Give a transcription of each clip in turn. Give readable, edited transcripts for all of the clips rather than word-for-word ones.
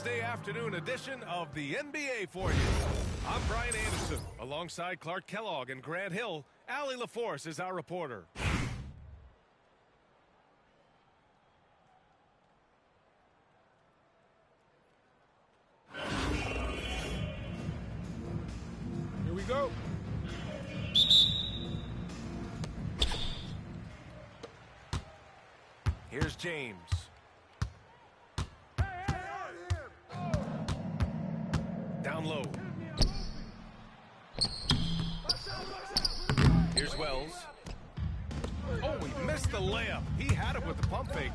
Wednesday afternoon edition of the NBA for you. I'm Brian Anderson, alongside Clark Kellogg and Grant Hill. Allie LaForce is our reporter. Here we go. Here's James. Down low. Here's Wells. Oh, he missed the layup. He had it with the pump fake.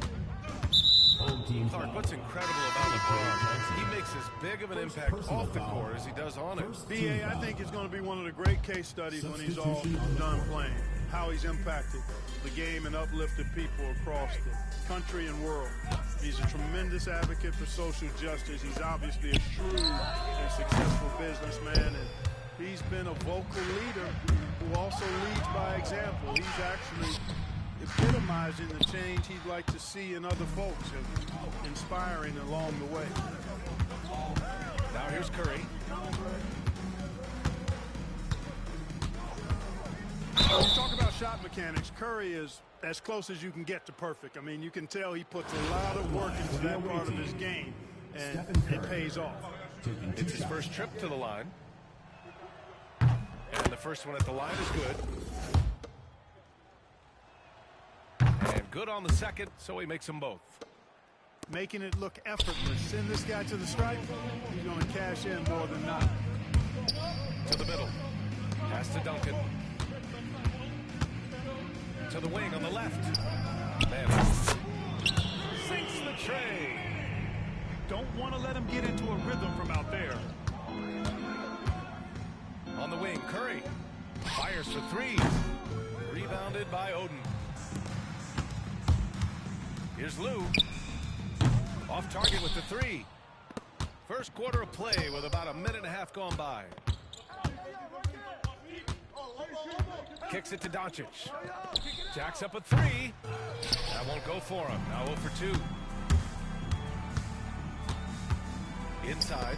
Clark, what's incredible about LeBron? He makes as big of an impact off the court as he does on it. BA, I think it's going to be one of the great case studies when he's all done playing. How he's impacted the game and uplifted people across the country and world. He's a tremendous advocate for social justice. He's obviously a shrewd and successful businessman, and he's been a vocal leader who also leads by example. He's actually epitomizing the change he'd like to see in other folks and inspiring along the way. Now here's Curry. When you talk about shot mechanics, Curry is as close as you can get to perfect. I mean, you can tell he puts a lot of work into that part of his game, and it pays off. It's his first trip to the line. And the first one at the line is good. And good on the second, so he makes them both. Making it look effortless. Send this guy to the stripe, he's going to cash in more than not. To the middle. Pass to Duncan. To the wing on the left. Man. Sinks the tray. Don't want to let him get into a rhythm from out there. On the wing, Curry. Fires for three. Rebounded by Oden. Here's Lou. Off target with the three. First quarter of play with about a minute and a half gone by. Kicks it to Doncic. Jacks up a three. That won't go for him. Now 0 for 2. Inside.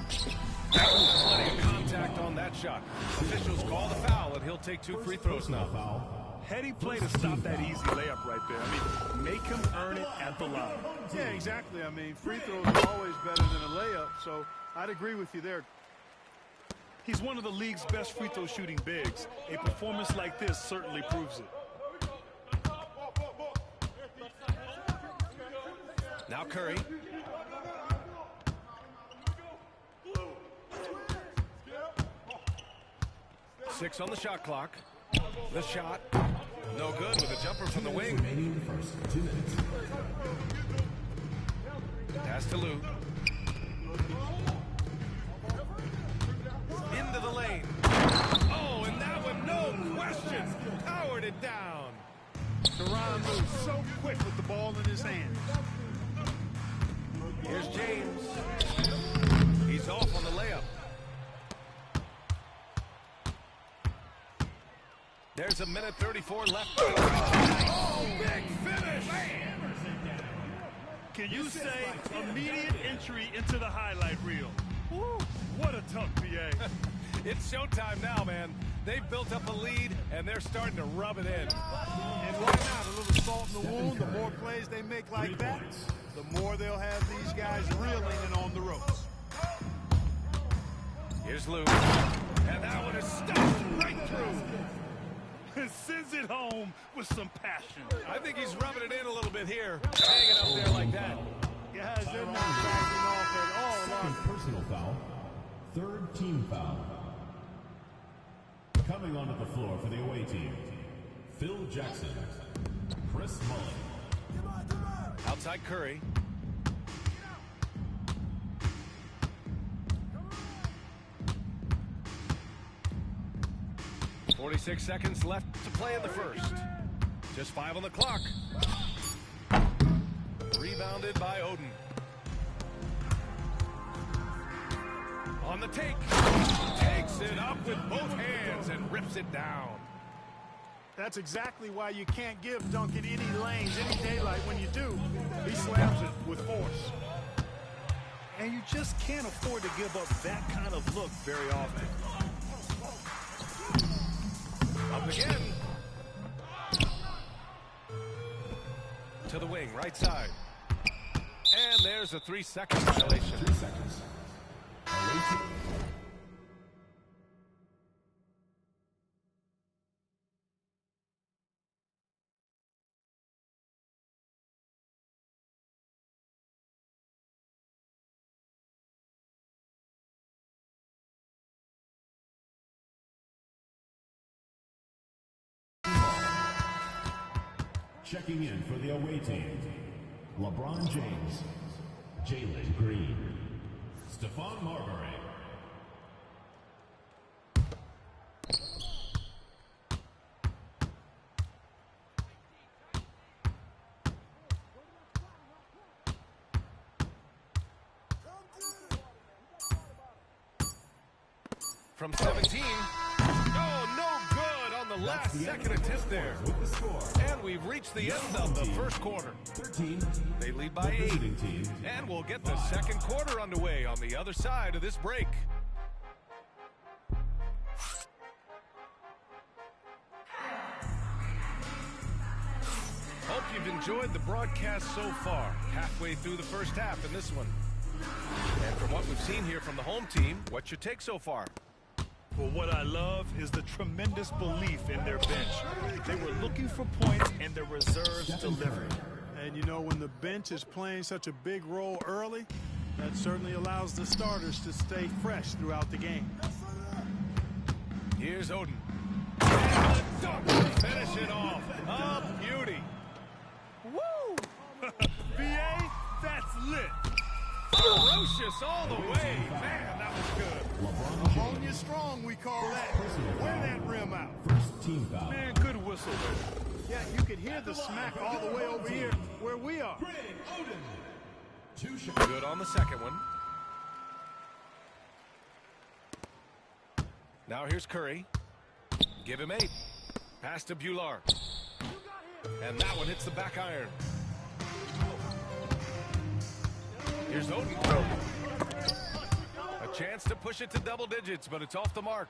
Plenty of contact on that shot. Officials call the foul, and he'll take 2 free throws now. Heady play to stop that easy layup right there. I mean, make him earn it at the line. Yeah, exactly. I mean, free throws are always better than a layup, so I'd agree with you there. He's one of the league's best free throw shooting bigs. A performance like this certainly proves it. Now Curry. Six on the shot clock. The shot. No good with a jumper from the wing. Pass to Lou. Into the lane. Oh, and that one, no question, powered it down. Duran moves so quick with the ball in his hands. Here's James. He's off on the layup. There's a minute 34 left. Oh, big finish. Can you say immediate entry into the highlight reel? Woo, what a tough PA. It's showtime now, man. They've built up a lead, and they're starting to rub it in. And why not? A little salt in the wound. The more plays they make like that, the more they'll have these guys reeling and on the ropes. Here's Lou. And that one is stuffed right through. And sends it home with some passion. I think he's rubbing it in a little bit here. Hanging up there like that. Guys, they're not backing off at all. Second personal foul. Third team foul. Coming onto the floor for the away team, Phil Jackson, Chris Mullin. Outside Curry. .46 seconds left to play in the first. Just 5 on the clock. Rebounded by Oden. On the take. Takes it up with both hands and rips it down. That's exactly why you can't give Duncan any lanes, any daylight. When you do, he slams it with force. And you just can't afford to give up that kind of look very often. Up again. To the wing, right side. And there's a 3-second violation. 3 seconds. Away. Checking in for the away team, LeBron James, Jalen Green, Stephon Marbury. From 17. Oh, no good on the last second attempt there. With the score. And we've reached the end of the first quarter. 13. They lead by 8. And we'll get the second quarter underway on the other side of this break. Hope you've enjoyed the broadcast so far. Halfway through the first half in this one. And from what we've seen here from the home team, what's your take so far? Well, what I love is the tremendous belief in their bench. They were looking for points, and their reserves delivered. And you know, when the bench is playing such a big role early, that certainly allows the starters to stay fresh throughout the game. Here's Oden. And the dunk to finish it off. A beauty. Woo! BA, that's lit. Ferocious all the way. Man, that was good. Ammonia strong, we call that. Wear that rim out. First team foul. Man, good whistle there. Yeah, you could hear the smack all the way over here where we are. Good on the second one. Now here's Curry. Give him 8. Pass to Bular. And that one hits the back iron. Here's Oden. A chance to push it to double digits, but it's off the mark.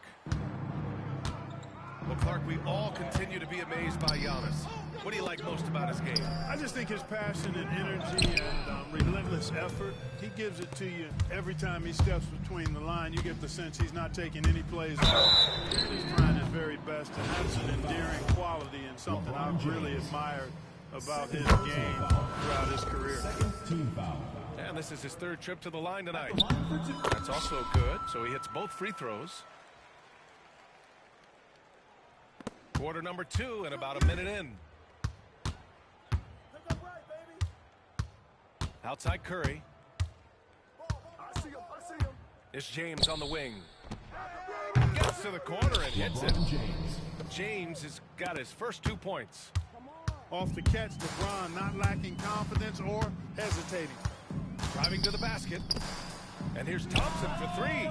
Well, Clark, we all continue to be amazed by Giannis. What do you like most about his game? I just think his passion and energy and relentless effort, he gives it to you every time he steps between the line. You get the sense he's not taking any plays off. He's trying his very best, and that's an endearing quality and something I've really admired about his game throughout his career. Second team foul. And this is his 3rd trip to the line tonight. That's also good, so he hits both free throws. Quarter number 2 and about a minute in. Outside Curry. It's James on the wing. Gets to the corner and hits it. James has got his first 2 points. Off the catch, LeBron not lacking confidence or hesitating. Driving to the basket. And here's Thompson for 3.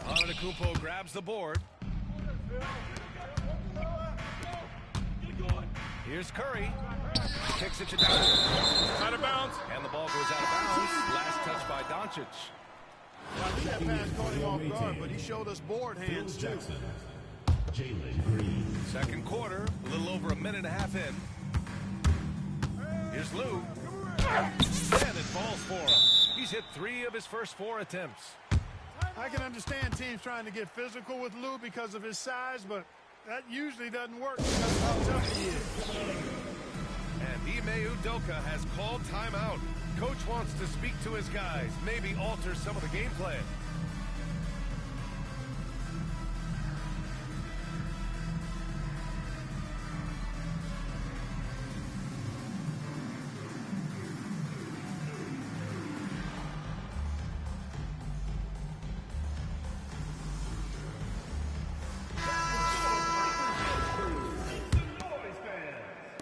Antetokounmpo grabs the board. Here's Curry. Kicks it to Doncic. Out of bounds. And the ball goes out of bounds. Last touch by Doncic. Well, I knew that pass caught him off guard, but he showed us board hands, too. Jalen Green. Second quarter, a little over a minute and a half in. Here's Lou. And it falls for him. He's hit 3 of his first 4 attempts. I can understand teams trying to get physical with Lou because of his size, but that usually doesn't work because of how tough he is. And Ime Udoka has called timeout. Coach wants to speak to his guys, maybe alter some of the game plan.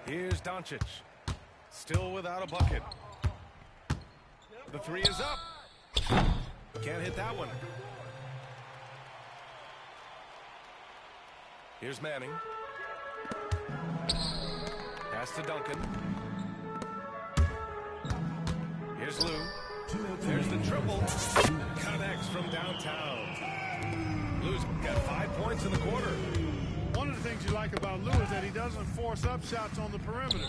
Here's Doncic. Still without a bucket. The 3 is up. Can't hit that one. Here's Manning. Pass to Duncan. Here's Lou. There's the triple. Connects from downtown. Lou's got 5 points in the quarter. One of the things you like about Lou is that he doesn't force up shots on the perimeter.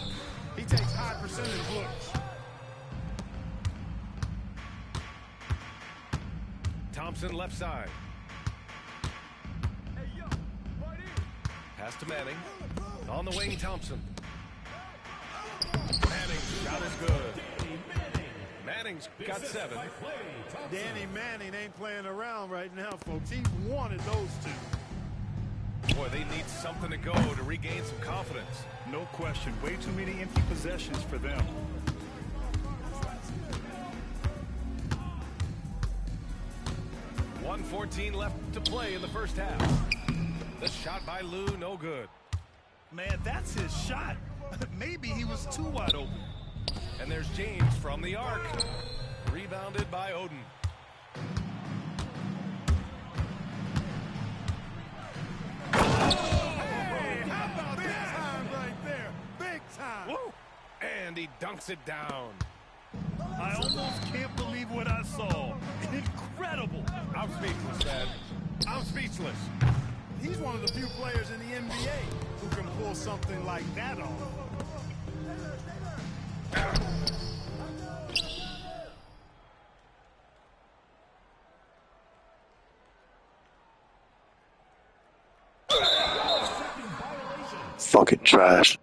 He takes high percentage looks. Thompson left side. Pass to Manning. On the wing, Thompson. Manning's shot is good. Manning's got 7. Danny Manning ain't playing around right now, folks. He wanted those two. Boy, they need something to go to regain some confidence. No question. Way too many empty possessions for them. .114 left to play in the first half. The shot by Lou, no good. Man, that's his shot. Maybe he was too wide open. And there's James from the arc. Rebounded by Oden. Hey, how about big time right there? Big time. Woo! And he dunks it down. I almost can't believe what I saw. Incredible. I'm speechless, man. I'm speechless. He's one of the few players in the NBA who can pull something like that off. Fucking trash.